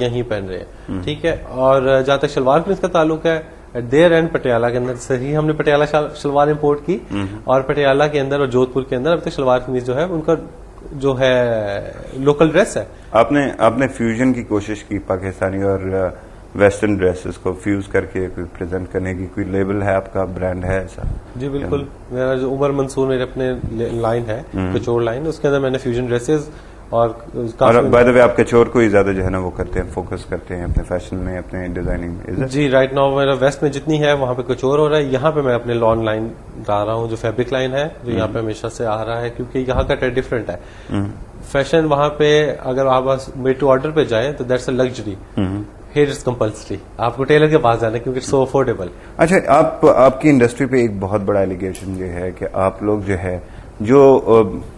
यहीं पहन रहे हैं, ठीक है। और जहां तक शलवार कमीज का ताल्लुक है, देर एंड पटियाला के अंदर से ही हमने पटियाला शलवार इंपोर्ट की, और पटियाला के अंदर और जोधपुर के अंदर अब तक शलवार कमीज जो है उनका जो है लोकल ड्रेस है। आपने फ्यूजन की कोशिश की पाकिस्तानी और वेस्टर्न ड्रेसेस को फ्यूज करके कोई प्रेजेंट करने की, कोई लेबल है आपका, ब्रांड है ऐसा? जी बिल्कुल, मेरा जो उमर मंसूर मेरे अपने लाइन है कचोर लाइन, उसके अंदर मैंने फ्यूजन ड्रेसेस और बाय द वे आप कचोर को ही ज्यादा जो है ना वो करते हैं, फोकस करते हैं अपने फैशन में, अपने डिजाइनिंग में? जी राइट नाउ मेरा वेस्ट में जितनी है वहां पे कचोर हो रहा है, यहाँ पे मैं अपने लॉन लाइन ला रहा हूँ, जो फैब्रिक लाइन है जो यहाँ पे हमेशा से आ रहा है, क्योंकि यहाँ का ट्रेंड डिफरेंट है। फैशन वहां पे अगर आप मेड टू ऑर्डर पे जाए तो that's a luxury, here is compulsory, आपको टेलर के पास जाना है क्योंकि सो अफोर्डेबल। अच्छा, आपकी इंडस्ट्री पे एक बहुत बड़ा एलिगेशन ये है कि आप लोग जो है जो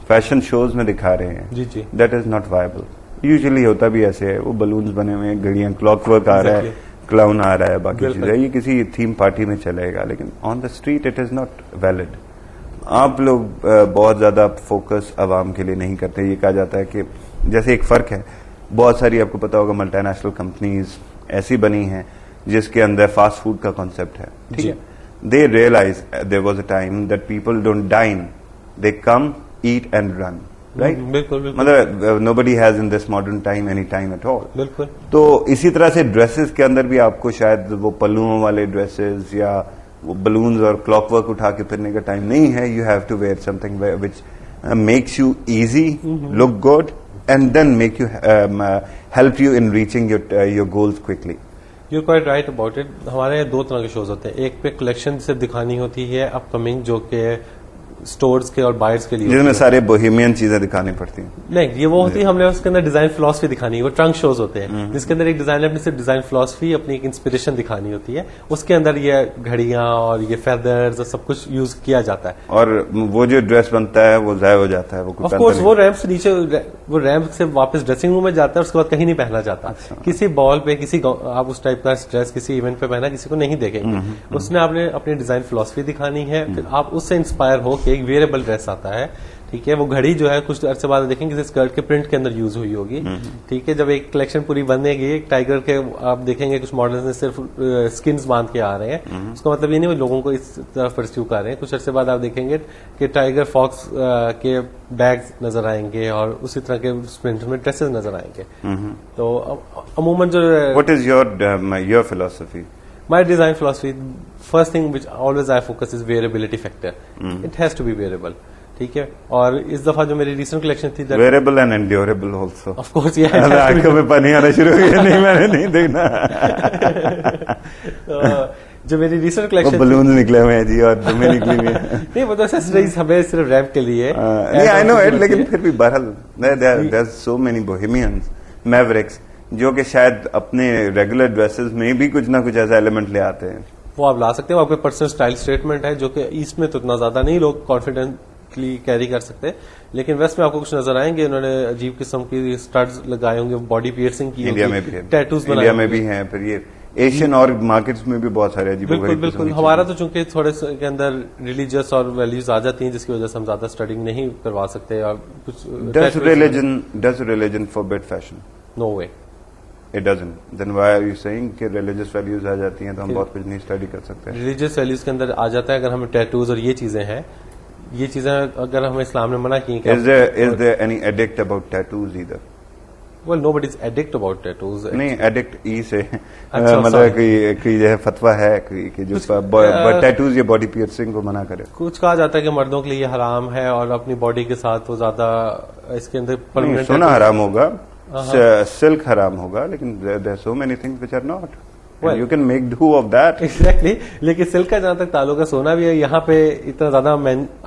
फैशन शोज में दिखा रहे हैं, जी जी, that is not viable. Usually होता भी ऐसे है, वो बलून्स बने हुए हैं, घड़ियां, क्लॉकवर्क आ रहा है, क्लाउन आ रहा है, बाकी चीजें, ये किसी थीम पार्टी में चलेगा, लेकिन on the street it is not valid. आप लोग बहुत ज्यादा फोकस आवाम के लिए नहीं करते। ये कहा जाता है कि जैसे एक फर्क है, बहुत सारी आपको पता होगा मल्टीनेशनल कंपनीज ऐसी बनी हैं जिसके अंदर फास्ट फूड का कॉन्सेप्ट है, ठीक है। They realize there was a time that people don't dine, they come, eat and run, right? बिल्कुल, मतलब nobody has in this modern time any time at all. बिल्कुल। तो इसी तरह से ड्रेसेस के अंदर भी आपको शायद वो पल्लुओं वाले ड्रेसेस या वो बलून्स और क्लॉकवर्क उठा के फिरने का टाइम नहीं है। You have to wear something which makes you easy, look good, and then make you help you in reaching your goals quickly. You're quite right about it. हमारे दो तरह के शोज होते हैं, एक पे कलेक्शन से दिखानी होती है अपकमिंग, जो कि स्टोर्स के और बायर्स के लिए, जिसमें सारे बोहेमियन चीजें दिखानी पड़ती हैं। नहीं, ये वो होती है, हमने उसके अंदर डिजाइन फिलॉसफी दिखानी है, वो ट्रंक शोज होते हैं जिसके अंदर एक डिजाइनर अपनी सिर्फ डिजाइन फिलॉसफी, अपनी एक इंस्पिरेशन दिखानी होती है, उसके अंदर ये घड़ियां और ये फेदर्स और सब कुछ यूज किया जाता है, और वो जो ड्रेस बनता है वो जाया हो जाता है, वो ऑफ कोर्स वो रैंप से नीचे, वो रैंप से वापस ड्रेसिंग रूम में जाता है, उसके बाद कहीं नहीं पहना जाता। अच्छा। किसी बॉल पे, किसी आप उस टाइप का ड्रेस किसी इवेंट पे पहना किसी को नहीं देखेंगे, उसने आपने अपनी डिजाइन फिलॉसफी दिखानी है, फिर आप उससे इंस्पायर हो के एक वेरिएबल ड्रेस आता है, ठीक है। वो घड़ी जो है कुछ अरसे बाद देखेंगे किसी स्कर्ट के प्रिंट के अंदर यूज हुई होगी, ठीक है। जब एक कलेक्शन पूरी बनेगी, एक टाइगर के आप देखेंगे कुछ मॉडल्स ने सिर्फ स्किन्स बांध के आ रहे हैं, उसका मतलब ये नहीं वो लोगों को इस तरफ परस्यू कर रहे हैं। कुछ अरसे बाद आप देखेंगे कि टाइगर फॉक्स के बैग्स नजर आएंगे और उसी तरह के प्रिंट में ड्रेसेस नजर आएंगे। तो अमूमन जो what is your philosophy? My design philosophy, first thing which always I focus is variability factor. It has to be variable, ठीक है। और इस दफा जो मेरी रिसेंट कलेक्शन थी, variable and endurable also, of course, ये आंखों में पानी आना शुरू हो गया, नहीं मैंने नहीं देखना। जो मेरी रिसेंट कलेक्शन, बलून निकले हुए हैं जी और तुम्हें निकली हुई है। नहीं वो तो एक्सेसरीज हमें सिर्फ रैप के लिए, नहीं आई नो इट, लेकिन फिर भी बहरहाल there are so many bohemians, mavericks, जो कि शायद अपने रेगुलर ड्रेसेस में भी कुछ ना कुछ ऐसा एलिमेंट ले आते हैं। वो आप ला सकते हो, आपके पर्सनल स्टाइल स्टेटमेंट है, जो कि ईस्ट में तो इतना ज्यादा नहीं लोग कॉन्फिडेंटली कैरी कर सकते, लेकिन वेस्ट में आपको कुछ नजर आएंगे, उन्होंने अजीब किस्म की स्टड्स लगाए होंगे, बॉडी पियर्सिंग की, इंडिया में भी, टैटूज इंडिया में भी हैं, फिर ये एशियन और मार्केट्स में भी बहुत सारे अजीब। बिल्कुल बिल्कुल। हमारा तो चूंकि थोड़े के अंदर रिलीजियस और वैल्यूज आ जाती हैं, जिसकी वजह से हम ज्यादा स्टडिंग नहीं करवा सकते। और कुछ does religion forbid fashion? No way, it doesn't. Then why are you saying कि रिलीजियस वैल्यूज आ जाती हैं तो हम बहुत कुछ नहीं स्टडी कर सकते? रिलीजियस वैल्यूज के अंदर आ जाता है, अगर हमें टैटूज और ये चीजें हैं, ये चीजें अगर हमें इस्लाम ने मना की। Is there any edict about tattoos either? Well, nobody is addict about tattoos. नहीं, एडिक्ट ई से मतलब कि यह फतवा है कि जो टैटूज या बॉडी पियर्सिंग को मना करे। कुछ कहा जाता है कि मर्दों के लिए ये हराम है और अपनी बॉडी के साथ वो ज्यादा इसके अंदर परमानेंट, सोना हराम होगा, सिल्क हराम होगा, लेकिन there are so many things which are not, you can make do of that. Exactly. लेकिन सिल्क का जहां तक ताल्लुक है, सोना भी है, यहाँ पे इतना ज्यादा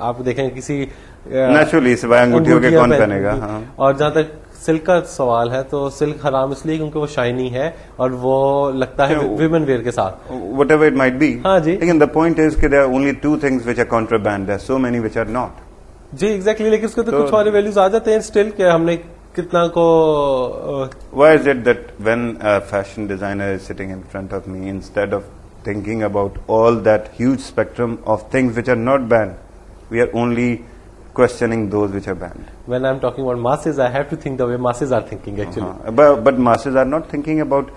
आप देखेंगे किसी नेचुरली सिवाय अंगूठियों के कौन पहनेगा। हाँ। और जहां तक सिल्क का सवाल है, तो सिल्क हराम इसलिए क्योंकि वो शाइनी है और वो लगता है विमेन वेयर के साथ, व्हाटएवर इट माइट बी। हाँ जी, लेकिन द पॉइंट इज कि there are only two things which are contraband, there are so many which are not. जी एग्जैक्टली। लेकिन उसके तो कुछ और वैल्यूज आ जाते हैं स्टिल, कि हमने कितना को why is it that when a fashion designer is sitting in front of me, instead of thinking about all that huge spectrum of things which are not banned, we are only questioning those which are banned. When I'm talking about masses, I have to think the way masses are thinking actually. But masses are not thinking about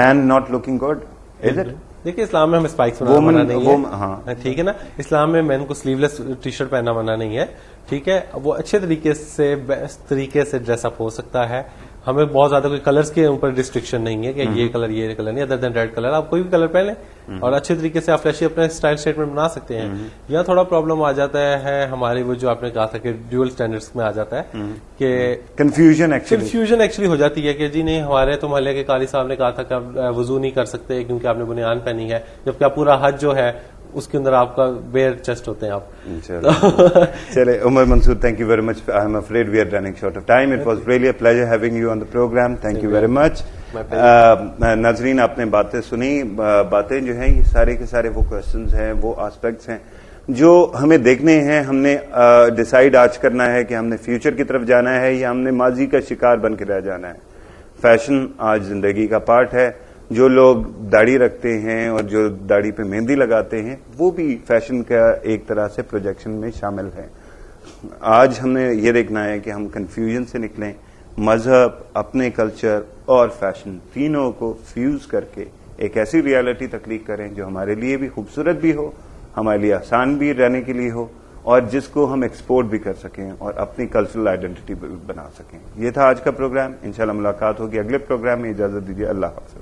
man not looking good, is it? देखिए इस्लाम में हमें spikes बनाना मना नहीं है, ठीक है ना। इस्लाम में मैन को स्लीवलेस टी शर्ट पहनना मना नहीं है, ठीक है। वो अच्छे तरीके से बेस्ट तरीके से ड्रेसअप हो सकता है। हमें बहुत ज्यादा कोई कलर्स के ऊपर रिस्ट्रिक्शन नहीं है कि ये कलर नहीं, अदर देन रेड कलर आप कोई भी कलर पहन लें और अच्छे तरीके से आप फ्लैशी अपना स्टाइल स्टेटमेंट बना सकते हैं। यहाँ थोड़ा प्रॉब्लम आ जाता है हमारी, वो जो आपने कहा था कि ड्यूअल स्टैंडर्ड्स में आ जाता है कि कंफ्यूजन एक्चुअली हो जाती है कि जी नहीं, हमारे तो मोहल्ले के काली साहब ने कहा था कि आप वजू नहीं कर सकते क्योंकि आपने बुनियान पहनी है, जबकि आप पूरा हज जो है उसके अंदर आपका बेयर चेस्ट होते हैं आप। चले Umar Mansoor, thank you very much. I am afraid we are running short of time. It was really a pleasure having you on the program. Thank you very much. नाजरीन, आपने बातें सुनी। बातें जो हैं ये सारे के सारे वो क्वेश्चंस हैं, वो एस्पेक्ट्स हैं जो हमें देखने हैं। हमने डिसाइड आज करना है कि हमने फ्यूचर की तरफ जाना है या हमने माजी का शिकार बन के रह जाना है। फैशन आज जिंदगी का पार्ट है। जो लोग दाढ़ी रखते हैं और जो दाढ़ी पे मेहंदी लगाते हैं वो भी फैशन का एक तरह से प्रोजेक्शन में शामिल है। आज हमें ये देखना है कि हम कंफ्यूजन से निकलें, मजहब, अपने कल्चर और फैशन तीनों को फ्यूज करके एक ऐसी रियलिटी तख्लीक करें जो हमारे लिए भी खूबसूरत भी हो, हमारे लिए आसान भी रहने के लिए हो और जिसको हम एक्सपोर्ट भी कर सकें और अपनी कल्चरल आइडेंटिटी बना सकें। ये था आज का प्रोग्राम। इंशाल्लाह मुलाकात होगी अगले प्रोग्राम में। इजाजत दीजिए। अल्लाह हाफ़िज़।